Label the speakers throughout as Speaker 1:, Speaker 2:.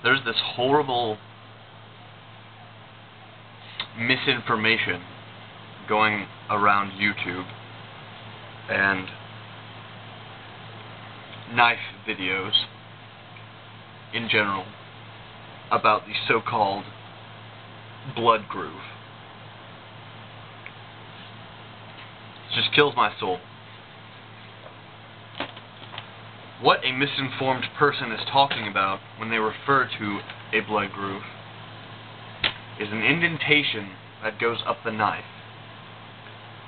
Speaker 1: there's this horrible misinformation going around YouTube and knife videos in general about the so-called blood groove. It just kills my soul. What a misinformed person is talking about when they refer to a blood groove is an indentation that goes up the knife.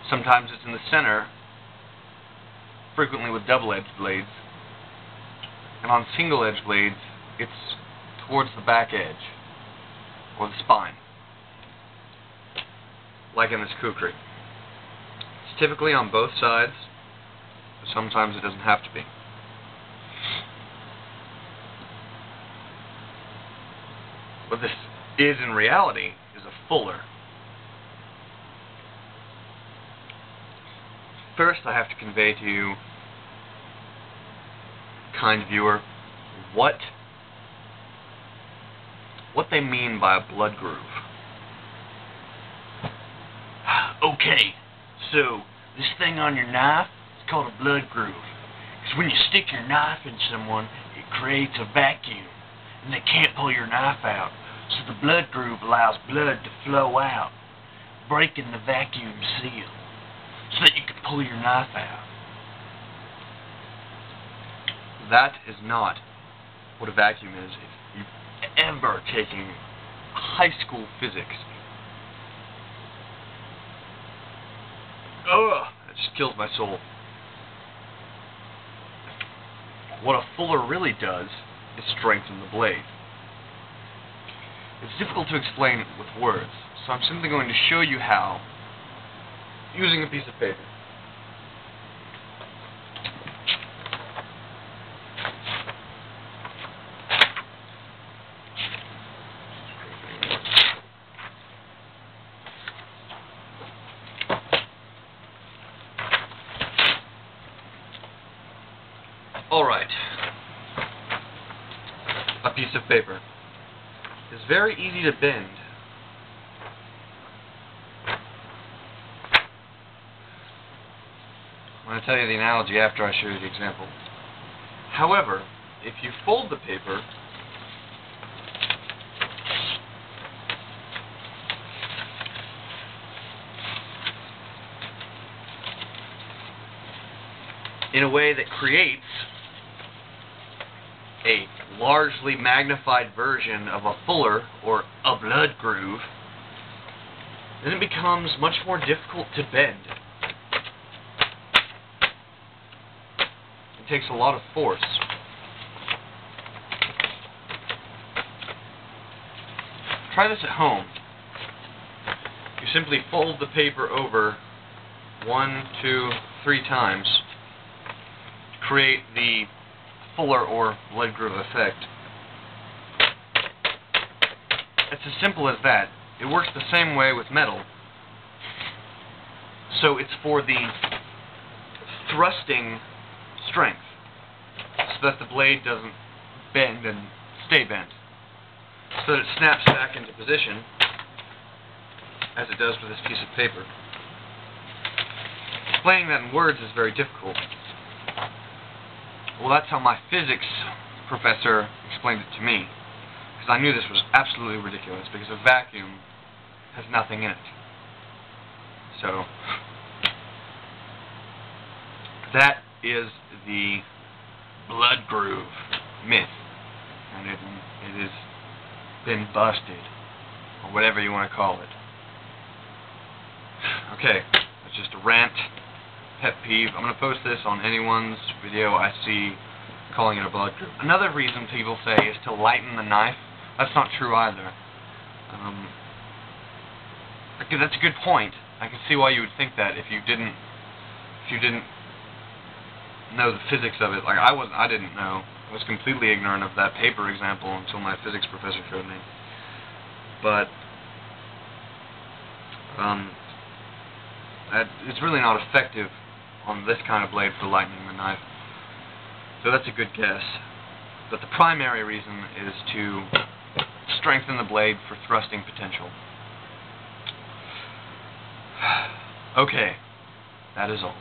Speaker 1: Sometimes it's in the center, frequently with double-edged blades, and on single-edged blades, it's towards the back edge, or the spine, like in this kukri. It's typically on both sides, but sometimes it doesn't have to be. What this is in reality is a fuller. First, I have to convey to you, kind viewer, what they mean by a blood groove. Okay, so this thing on your knife is called a blood groove. Because when you stick your knife in someone, it creates a vacuum, and they can't pull your knife out. So the blood groove allows blood to flow out, breaking the vacuum seal, so that you can pull your knife out. That is not what a vacuum is. If you've ever taken high school physics, that just kills my soul. What a fuller really does is strengthen the blade. It's difficult to explain with words, so I'm simply going to show you how using a piece of paper. Alright, a piece of paper. It's very easy to bend. I'm going to tell you the analogy after I show you the example. However, if you fold the paper, in a way that creates a largely magnified version of a fuller or a blood groove, then it becomes much more difficult to bend. It takes a lot of force. Try this at home. You simply fold the paper over 1, 2, 3 times to create the fuller or blood groove effect. It's as simple as that. It works the same way with metal. So it's for the thrusting strength, so that the blade doesn't bend and stay bent, so that it snaps back into position, as it does with this piece of paper. Explaining that in words is very difficult. Well, that's how my physics professor explained it to me, because I knew this was absolutely ridiculous, because a vacuum has nothing in it. So, that is the blood groove myth, and it has been busted, or whatever you want to call it. Okay, that's just a rant. Pet peeve. I'm going to post this on anyone's video I see calling it a blood groove. Another reason people say is to lighten the knife. That's not true either. That's a good point. I can see why you would think that if you didn't know the physics of it. Like I didn't know. I was completely ignorant of that paper example until my physics professor showed me. But it's really not effective on this kind of blade for lightening the knife. So that's a good guess. but the primary reason is to strengthen the blade for thrusting potential. Okay, that is all.